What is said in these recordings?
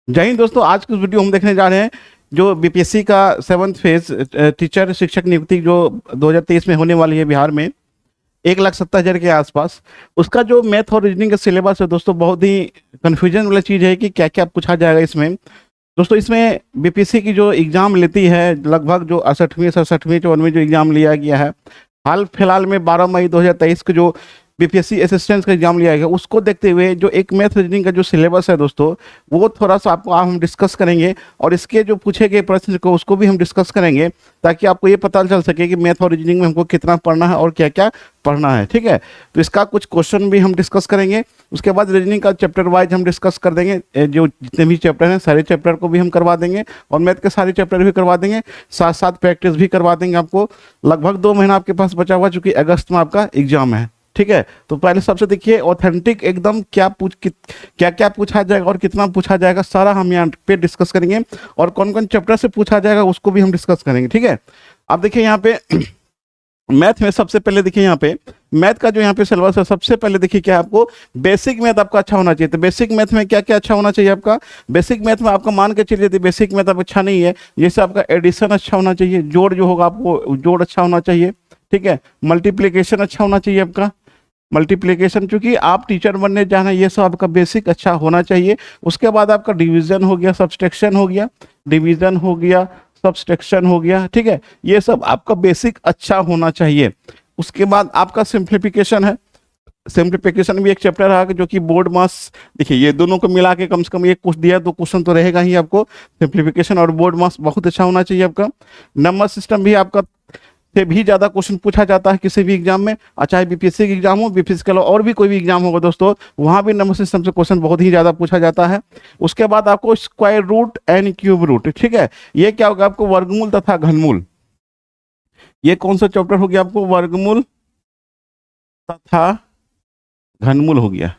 जय हिंद दोस्तों। आज की वीडियो हम देखने जा रहे हैं जो बीपीएससी का 7th फेज टीचर शिक्षक नियुक्ति जो 2023 में होने वाली है बिहार में 1,70,000 के आसपास। उसका जो मैथ और रीजनिंग का सिलेबस है दोस्तों, बहुत ही कन्फ्यूजन वाला चीज़ है कि क्या क्या पूछा जाएगा इसमें। दोस्तों इसमें बीपीएससी की जो एग्ज़ाम लेती है लगभग जो 68वीं 67वीं 54वीं जो एग्ज़ाम लिया गया है, हाल फिलहाल में 12 मई 2023 को जो बीपीएससी असिस्टेंट का एग्जाम लिया गया, उसको देखते हुए जो एक मैथ रीजनिंग का जो सिलेबस है दोस्तों, वो थोड़ा सा आपको हम डिस्कस करेंगे और इसके जो पूछे गए प्रश्न को उसको भी हम डिस्कस करेंगे, ताकि आपको ये पता चल सके कि मैथ और रीजनिंग में हमको कितना पढ़ना है और क्या क्या पढ़ना है। ठीक है, तो इसका कुछ क्वेश्चन भी हम डिस्कस करेंगे। उसके बाद रीजनिंग का चैप्टर वाइज हम डिस्कस कर देंगे, जो जितने भी चैप्टर हैं सारे चैप्टर को भी हम करवा देंगे और मैथ के सारे चैप्टर भी करवा देंगे, साथ साथ प्रैक्टिस भी करवा देंगे आपको। लगभग 2 महीना आपके पास बचा हुआ, चूंकि अगस्त में आपका एग्जाम है। ठीक है, तो पहले सबसे देखिए ऑथेंटिक एकदम क्या क्या पूछा जाएगा और कितना पूछा जाएगा, सारा हम यहाँ पे डिस्कस करेंगे और कौन कौन चैप्टर से पूछा जाएगा उसको भी हम डिस्कस करेंगे। ठीक है, अब देखिए यहाँ पे मैथ में सबसे पहले देखिए यहाँ पे मैथ का जो यहाँ पे सिलेबस है, सबसे पहले देखिए क्या आपको बेसिक मैथ आपका अच्छा होना चाहिए। तो बेसिक मैथ में क्या क्या अच्छा होना चाहिए आपका? बेसिक मैथ में आपका मान के चलिए तो बेसिक मैथ आपका अच्छा नहीं है, जैसे आपका एडिशन अच्छा होना चाहिए, जोड़ जो होगा आपको जोड़ अच्छा होना चाहिए। ठीक है, मल्टीप्लीकेशन अच्छा होना चाहिए आपका, मल्टीप्लिकेशन, चूंकि आप टीचर बनने जाना, ये सब आपका बेसिक अच्छा होना चाहिए। उसके बाद आपका डिवीजन हो गया, सब्सट्रैक्शन हो गया, डिवीजन हो गया, सब्सट्रैक्शन हो गया। ठीक है, ये सब आपका बेसिक अच्छा होना चाहिए। उसके बाद आपका सिंप्लीफिकेशन है, सिंप्लीफिकेशन भी एक चैप्टर है जो कि बोर्ड मास, देखिए ये दोनों को मिला के कम से कम एक कुछ दिया तो क्वेश्चन तो रहेगा ही आपको। सिंप्लीफिकेशन और बोर्ड मास बहुत अच्छा होना चाहिए आपका। नंबर सिस्टम भी आपका से भी ज़्यादा क्वेश्चन पूछा जाता है किसी भी एग्जाम में, चाहे बीपीएससी की एग्जाम हो, बीपीएससी के अलावा और भी कोई भी एग्जाम होगा दोस्तों, वहाँ भी नंबर सिस्टम से क्वेश्चन बहुत ही ज़्यादा पूछा जाता है। उसके बाद आपको square root and cube root. ठीक है, ये क्या होगा आपको? वर्गमूल तथा घनमूल। ये कौन सा चैप्टर हो गया आपको? वर्गमूल तथा घनमूल हो गया।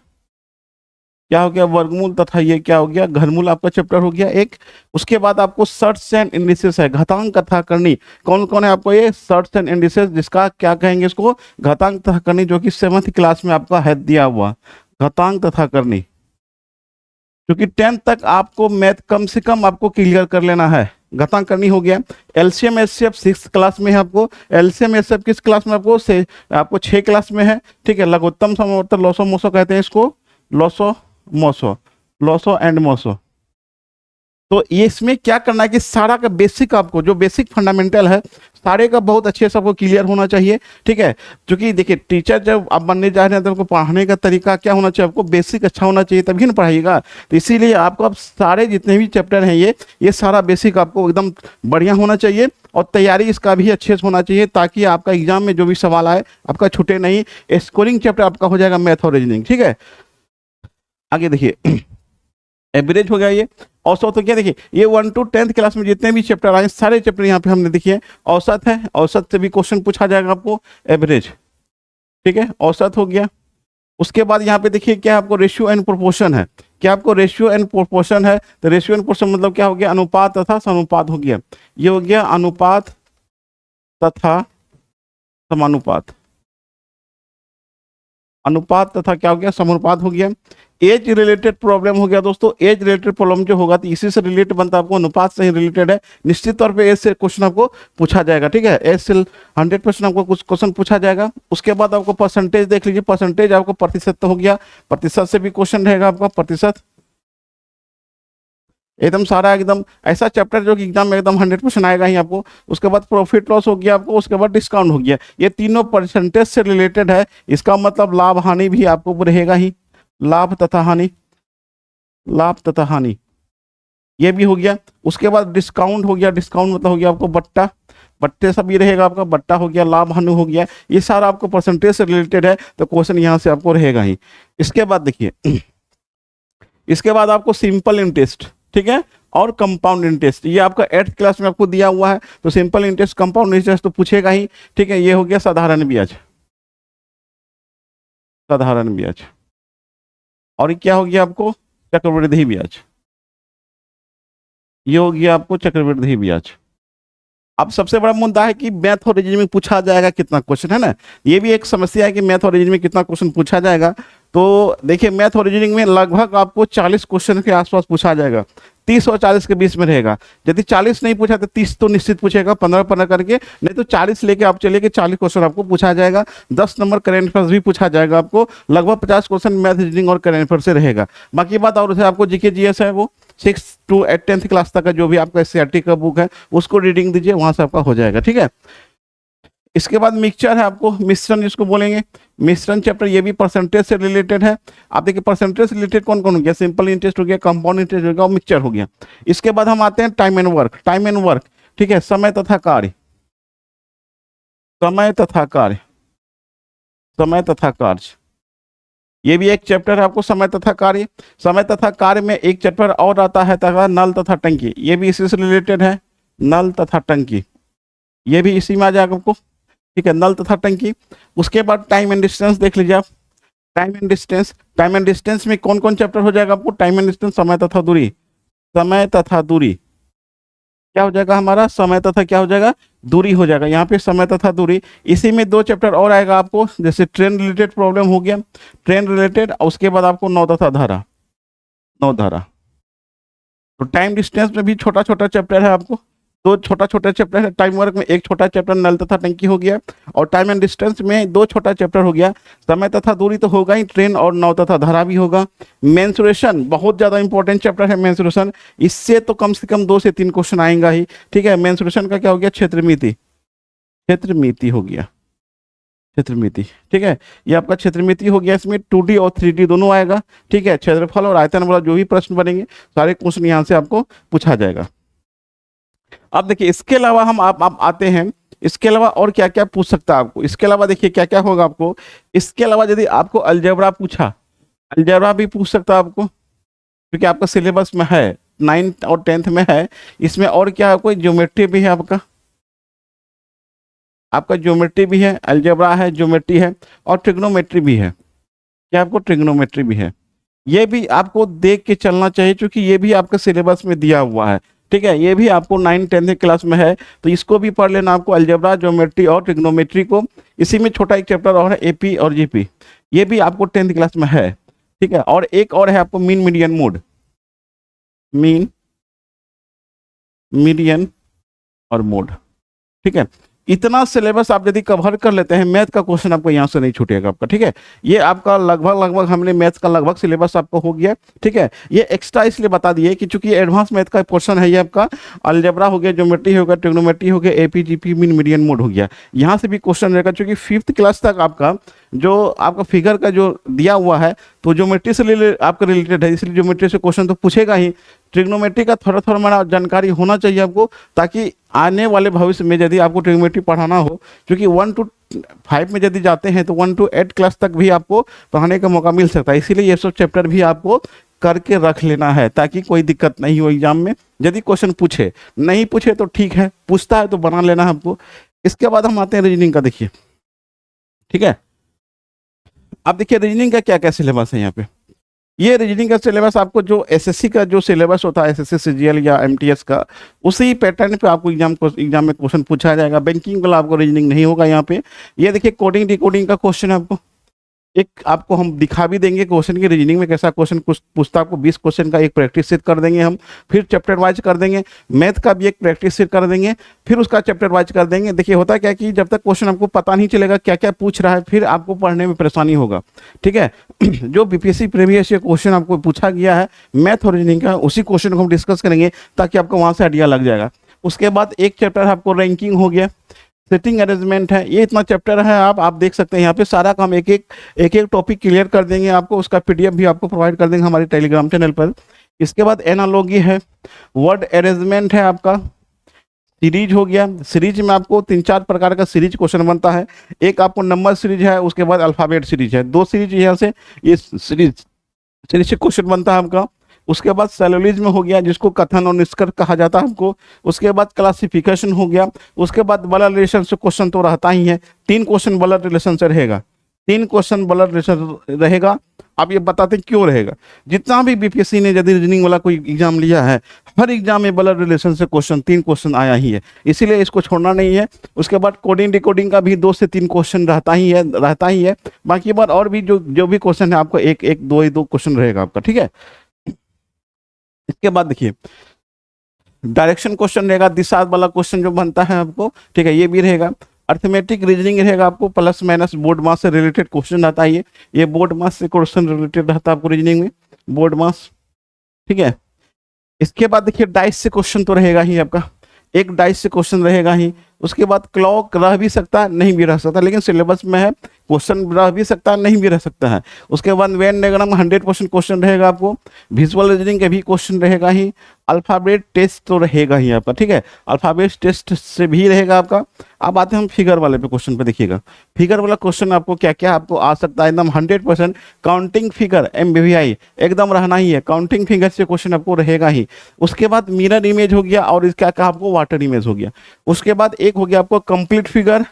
क्या हो गया? वर्गमूल तथा ये क्या हो गया? घनमूल आपका चैप्टर हो गया एक। उसके बाद आपको सर्ट्स एंड इंडिसेस है, घातांक तथा करनी। कौन कौन है आपको? ये सर्ट्स एंड इंडिसेस, जिसका क्या कहेंगे इसको? घातांक तथा करनी, जो कि 7th क्लास में आपका है दिया हुआ, घातांक तथा करनी। क्योंकि 10th तक आपको मैथ कम से कम आपको क्लियर कर लेना है। घातांक करनी हो गया। एलसीएम एचसीएफ 6th क्लास में है आपको। एलसीएम एचसीएफ किस क्लास में? आपको 6 क्लास में है। ठीक है, लघुत्तम समावर्तन लॉसो मोसो कहते हैं इसको, lasso moso, lasso and moso. तो ये इसमें क्या करना है कि सारा का बेसिक, आपको जो बेसिक फंडामेंटल है सारे का बहुत अच्छे से आपको क्लियर होना चाहिए। ठीक है, क्योंकि देखिए टीचर जब आप बनने जा रहे हैं तो आपको पढ़ाने का तरीका क्या होना चाहिए? आपको बेसिक अच्छा होना चाहिए, तभी ना पढ़ाइएगा। तो इसीलिए आपको अब सारे जितने भी चैप्टर हैं ये सारा बेसिक आपको एकदम बढ़िया होना चाहिए और तैयारी इसका भी अच्छे से होना चाहिए, ताकि आपका एग्जाम में जो भी सवाल आए आपका छूटे नहीं। स्कोरिंग चैप्टर आपका हो जाएगा मैथ और रीजनिंग। ठीक है, आगे देखिए एवरेज हो गया ये। औसत तो क्या, देखिए ये 1 to 10th क्लास में जितने भी चैप्टर आए सारे चैप्टर यहाँ पे हमने देखिए औसत है, औसत से भी क्वेश्चन पूछा जाएगा आपको, एवरेज। ठीक है, औसत हो गया। उसके बाद यहाँ पे देखिए क्या आपको रेशियो एंड प्रोपोर्शन है। क्या आपको रेशियो एंड प्रोपोर्शन है? तो रेशियो एंड प्रोपोर्शन मतलब क्या हो गया? अनुपात तथा समानुपात हो गया। ये हो गया अनुपात तथा समानुपात, अनुपात तथा क्या हो गया? समानुपात हो गया। एज रिलेटेड प्रॉब्लम हो गया दोस्तों। एज रिलेटेड प्रॉब्लम जो होगा तो इसी से रिलेटेड बनता है, आपको अनुपात से ही रिलेटेड है। निश्चित तौर पे एज से क्वेश्चन आपको पूछा जाएगा। ठीक है, एज से 100% आपको कुछ क्वेश्चन पूछा जाएगा। उसके बाद आपको परसेंटेज देख लीजिए, परसेंटेज आपको प्रतिशत तो हो गया, प्रतिशत से भी क्वेश्चन रहेगा आपका, प्रतिशत एकदम सारा एकदम ऐसा चैप्टर जो कि एग्जाम में एकदम 100% आएगा ही आपको। उसके बाद प्रॉफिट लॉस हो गया आपको, उसके बाद डिस्काउंट हो गया। ये तीनों परसेंटेज से रिलेटेड है, इसका मतलब लाभ हानि भी आपको रहेगा ही, लाभ तथा हानि, लाभ तथा हानि ये भी हो गया। उसके बाद डिस्काउंट हो गया, डिस्काउंट मतलब हो गया आपको बट्टा, बट्टे सब ये रहेगा आपका, बट्टा हो गया, लाभ हानि हो गया। ये सारा आपको परसेंटेज से रिलेटेड है, तो क्वेश्चन यहाँ से आपको रहेगा ही। इसके बाद देखिए इसके बाद आपको सिंपल इंटरेस्ट, ठीक है, और कंपाउंड इंटरेस्ट, ये आपका 8th क्लास में आपको दिया हुआ है। तो सिंपल इंटरेस्ट, कंपाउंड इंटरेस्ट तो पूछेगा ही। ठीक है, ये हो गया साधारण ब्याज, साधारण ब्याज। और क्या हो गया आपको? चक्रवृद्धि ब्याज, ये हो गया आपको चक्रवृद्धि ब्याज। अब सबसे बड़ा मुद्दा है कि मैथ और रीजनिंग में पूछा जाएगा कितना क्वेश्चन, है ना। ये भी एक समस्या है कि मैथ और रीजनिंग में कितना क्वेश्चन पूछा जाएगा। तो देखिए मैथ और रीजनिंग में लगभग आपको 40 क्वेश्चन के आसपास पूछा जाएगा। 30 और 40 के बीच में रहेगा। यदि 40 नहीं पूछा तो 30 तो निश्चित पूछेगा, 15-15 करके, नहीं तो 40 लेके आप चलिए कि 40 क्वेश्चन आपको पूछा जाएगा। 10 नंबर करेंट अफेयर्स भी पूछा जाएगा आपको, लगभग 50 क्वेश्चन मैथ, रीजनिंग और करेंट अफेयर से रहेगा। बाकी बात और उसे आपको जीके जीएस है वो 6 to 8 10th क्लास तक का जो भी आपका एससीईआरटी का बुक है उसको रीडिंग दीजिए, वहां से आपका हो जाएगा, ठीक है। इसके बाद मिक्सचर है, आपको मिश्रण जिसको बोलेंगे, मिश्रण चैप्टर ये भी परसेंटेज से रिलेटेड है। आप देखिए परसेंटेज से रिलेटेड कौन कौन हो गया, सिंपल इंटरेस्ट हो गया, कंपाउंड इंटरेस्ट हो गया और मिक्सचर हो गया। इसके बाद हम आते हैं time and work, time and work, ठीक है, समय तथा कार्य, समय तथा कार्य, समय तथा कार्य, ये भी एक चैप्टर है आपको, समय तथा कार्य। समय तथा कार्य में एक चैप्टर और आता है तथा नल तथा टंकी, ये भी इसी से रिलेटेड है, नल तथा टंकी, ये भी इसी में आ जाएगा आपको, ठीक है, नल तथा टंकी। उसके बाद टाइम एंड डिस्टेंस देख लीजिए आप, time and distance, time and distance में कौन कौन चैप्टर हो जाएगा आपको, टाइम एंड डिस्टेंस, समय तथा दूरी, समय तथा दूरी, क्या हो जाएगा हमारा, समय तथा क्या हो जाएगा, दूरी हो जाएगा, यहाँ पे समय तथा दूरी। इसी में 2 चैप्टर और आएगा आपको, जैसे ट्रेन रिलेटेड प्रॉब्लम हो गया, ट्रेन रिलेटेड, उसके बाद आपको नौ तथा धारा, नौ धारा। तो टाइम डिस्टेंस में भी छोटा छोटा चैप्टर है आपको, 2 छोटा छोटा चैप्टर है। टाइम वर्क में एक छोटा चैप्टर नल तथा टंकी हो गया, और टाइम एंड डिस्टेंस में 2 छोटा चैप्टर हो गया, समय तथा दूरी तो होगा ही, ट्रेन और नौ तथा धारा भी होगा। मेंसुरेशन बहुत ज़्यादा इंपॉर्टेंट चैप्टर है मेंसुरेशन, इससे तो कम से कम 2 से 3 क्वेश्चन आएगा ही, ठीक है। मेंसुरेशन का क्या हो गया, क्षेत्रमिति, क्षेत्रमिति हो गया, क्षेत्रमिति, ठीक है, ये आपका क्षेत्रमिति हो गया। इसमें 2D और 3D दोनों आएगा, ठीक है। क्षेत्रफल और आयतन वाला जो भी प्रश्न बनेंगे सारे क्वेश्चन यहाँ से आपको पूछा जाएगा। अब देखिए इसके अलावा हम आप आते हैं, इसके अलावा और क्या क्या पूछ सकता है आपको, इसके अलावा देखिए क्या क्या होगा आपको। इसके अलावा यदि आपको अलजेब्रा पूछा, अलजेब्रा भी पूछ सकता है आपको, क्योंकि आपका सिलेबस में है, 9th और 10th में है। इसमें और क्या है, कोई ज्योमेट्री भी है आपका, आपका ज्योमेट्री भी है, अलजेब्रा है, ज्योमेट्री है, और ट्रिग्नोमेट्री भी है। क्या आपको ट्रिग्नोमेट्री भी है, ये भी आपको देख के चलना चाहिए, क्योंकि ये भी आपका सिलेबस में दिया हुआ है, ठीक है। ये भी आपको 9th-10th क्लास में है, तो इसको भी पढ़ लेना आपको, अलजेब्रा, ज्योमेट्री और ट्रिग्नोमेट्री को। इसी में छोटा एक चैप्टर और है एपी और जीपी, ये भी आपको 10th क्लास में है, ठीक है। और एक और है आपको mean median mode, mean median और मोड, ठीक है। इतना सिलेबस आप यदि कवर कर लेते हैं, मैथ का क्वेश्चन आपको यहाँ से नहीं छूटेगा आपका, ठीक है। ये आपका लगभग हमने मैथ का लगभग सिलेबस आपको हो गया, ठीक है। ये एक्स्ट्रा इसलिए बता दिए कि चूंकि एडवांस मैथ का क्वेश्चन है, ये आपका अलजेब्रा हो गया, ज्योमेट्री हो गया, ट्रिग्नोमेट्री हो गया, AP GP mean median mode हो गया, यहाँ से भी क्वेश्चन रहेगा। चूंकि 5th क्लास तक आपका जो आपका फिगर का जो दिया हुआ है तो ज्योमेट्री से आपका रिलेटेड है, इसलिए ज्योमेट्री से क्वेश्चन तो पूछेगा ही। ट्रिग्नोमेट्री का थोड़ा थोड़ा मेरा जानकारी होना चाहिए आपको, ताकि आने वाले भविष्य में यदि आपको ट्रिग्नोमेट्री पढ़ाना हो, क्योंकि 1 to 5 में यदि जाते हैं तो 1 to 8 क्लास तक भी आपको पढ़ाने का मौका मिल सकता है। इसीलिए ये सब चैप्टर भी आपको करके रख लेना है, ताकि कोई दिक्कत नहीं हो एग्जाम में। यदि क्वेश्चन पूछे, नहीं पूछे तो ठीक है, पूछता है तो बना लेना है आपको। इसके बाद हम आते हैं रीजनिंग का, देखिए, ठीक है। अब देखिए रीजनिंग का क्या क्या सिलेबस है यहाँ पे। ये रीजनिंग का सिलेबस आपको जो एसएससी का जो सिलेबस होता है, एसएससी सीजीएल या एमटीएस का, उसी पैटर्न पे आपको एग्जाम में क्वेश्चन पूछा जाएगा। बैंकिंग वाला आपको रीजनिंग नहीं होगा यहाँ पे। ये देखिए कोडिंग डिकोडिंग का क्वेश्चन है आपको, एक आपको हम दिखा भी देंगे क्वेश्चन की रीजनिंग में कैसा क्वेश्चन पूछता है। आपको 20 क्वेश्चन का एक प्रैक्टिस सेट कर देंगे हम, फिर चैप्टर वाइज कर देंगे। मैथ का भी एक प्रैक्टिस सेट कर देंगे, फिर उसका चैप्टर वाइज कर देंगे। देखिए होता क्या कि जब तक क्वेश्चन आपको पता नहीं चलेगा क्या क्या पूछ रहा है, फिर आपको पढ़ने में परेशानी होगा, ठीक है। जो बीपीएससी प्रीवियस ईयर क्वेश्चन आपको पूछा गया है मैथ और रीजनिंग का, उसी क्वेश्चन को हम डिस्कस करेंगे, ताकि आपको वहाँ से आइडिया लग जाएगा। उसके बाद एक चैप्टर आपको रैंकिंग हो गया, सेटिंग अरेंजमेंट है, ये इतना चैप्टर है। आप देख सकते हैं यहाँ पे सारा काम एक एक टॉपिक क्लियर कर देंगे आपको। उसका पीडीएफ भी आपको प्रोवाइड कर देंगे हमारे टेलीग्राम चैनल पर। इसके बाद एनालॉजी है, वर्ड अरेंजमेंट है, आपका सीरीज हो गया। सीरीज में आपको 3-4 प्रकार का सीरीज क्वेश्चन बनता है। एक आपको नंबर सीरीज है, उसके बाद अल्फाबेट सीरीज है, 2 सीरीज यहाँ से ये सीरीज से क्वेश्चन बनता है आपका। उसके बाद सैलोलिज्म हो गया, जिसको कथन और निष्कर्ष कहा जाता है हमको। उसके बाद क्लासिफिकेशन हो गया। उसके बाद ब्लड रिलेशन से क्वेश्चन तो रहता ही है, 3 क्वेश्चन ब्लड रिलेशन से रहेगा, 3 क्वेश्चन ब्लड रिलेशन रहेगा। अब ये बताते हैं क्यों रहेगा। जितना भी बीपीएससी ने यदि रीजनिंग वाला कोई एग्जाम लिया है, हर एग्जाम में ब्लड रिलेशन से क्वेश्चन 3 क्वेश्चन आया ही है, इसीलिए इसको छोड़ना नहीं है। उसके बाद कोडिंग डिकोडिंग का भी 2 से 3 क्वेश्चन रहता ही है। बाकी बार और भी जो भी क्वेश्चन है आपको एक 2 क्वेश्चन रहेगा आपका, ठीक है। इसके बाद देखिए डायरेक्शन क्वेश्चन रहेगा, दिशा वाला क्वेश्चन जो बनता है आपको, ठीक है, ये भी रहेगा। अर्थमेटिक रीजनिंग रहेगा आपको, प्लस माइनस बोर्ड मास से रिलेटेड क्वेश्चन आता है ये बोर्ड मास से क्वेश्चन रिलेटेड रहता है आपको रीजनिंग में, बोर्ड मास, ठीक है। इसके बाद देखिए डाइस से क्वेश्चन तो रहेगा ही आपका, एक डाइस से क्वेश्चन रहेगा ही। उसके बाद क्लॉक रह भी सकता है, नहीं भी रह सकता, लेकिन सिलेबस में है, क्वेश्चन रह भी सकता है, नहीं भी रह सकता है। उसके बाद वेन डायग्राम 100% क्वेश्चन रहेगा आपको, विजुअल रीजनिंग के भी क्वेश्चन रहेगा ही, अल्फाबेट टेस्ट तो रहेगा ही आपका, ठीक है, अल्फाबेट टेस्ट से भी रहेगा आपका। अब आते हैं हम फिगर वाले पे क्वेश्चन पे, देखिएगा फिगर वाला क्वेश्चन आपको क्या क्या आपको आ सकता है, एकदम 100% काउंटिंग फिगर MBVI एकदम रहना ही है, काउंटिंग फिगर से क्वेश्चन आपको रहेगा ही। उसके बाद मिरर इमेज हो गया, और इसका क्या आपको वाटर इमेज हो गया। उसके बाद एक हो गया आपको कंप्लीट फिगर,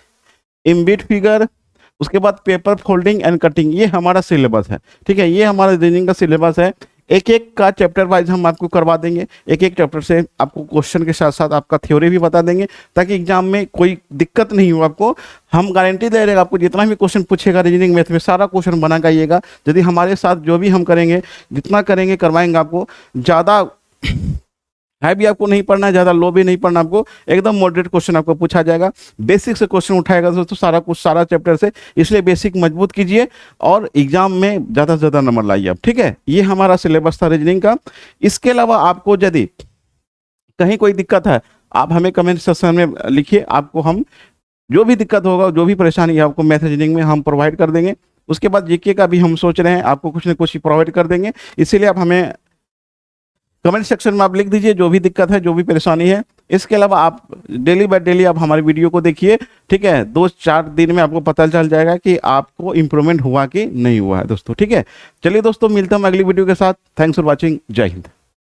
इम्बिट फिगर, उसके बाद पेपर फोल्डिंग एंड कटिंग, ये हमारा सिलेबस है, ठीक है, ये हमारा रीजनिंग का सिलेबस है। एक एक का चैप्टर वाइज हम आपको करवा देंगे, एक एक चैप्टर से आपको क्वेश्चन के साथ साथ आपका थ्योरी भी बता देंगे, ताकि एग्जाम में कोई दिक्कत नहीं हो आपको। हम गारंटी दे रहे हैं आपको, जितना भी क्वेश्चन पूछेगा रीजनिंग मैथ में सारा क्वेश्चन बना के आइएगा। यदि हमारे साथ जो भी हम करेंगे, जितना करेंगे करवाएंगे आपको, ज़्यादा हाई भी आपको नहीं पढ़ना है, ज़्यादा लो भी नहीं पढ़ना, आपको एकदम मॉडरेट क्वेश्चन आपको पूछा जाएगा। बेसिक से क्वेश्चन उठाएगा दोस्तों, सारा कुछ सारा चैप्टर से, इसलिए बेसिक मजबूत कीजिए और एग्जाम में ज़्यादा से ज़्यादा नंबर लाइए आप, ठीक है। ये हमारा सिलेबस था रीजनिंग का। इसके अलावा आपको यदि कहीं कोई दिक्कत है, आप हमें कमेंट सेक्शन में लिखिए, आपको हम जो भी दिक्कत होगा, जो भी परेशानी है आपको मैथ रीजनिंग में हम प्रोवाइड कर देंगे। उसके बाद जीके का भी हम सोच रहे हैं आपको कुछ न कुछ प्रोवाइड कर देंगे, इसीलिए आप हमें कमेंट सेक्शन में आप लिख दीजिए जो भी दिक्कत है, जो भी परेशानी है। इसके अलावा आप डेली बाय डेली आप हमारी वीडियो को देखिए, ठीक है, 2-4 दिन में आपको पता चल जाएगा कि आपको इंप्रूवमेंट हुआ कि नहीं हुआ है दोस्तों, ठीक है। चलिए दोस्तों, मिलता हूं अगली वीडियो के साथ। थैंक्स फॉर वॉचिंग, जय हिंद।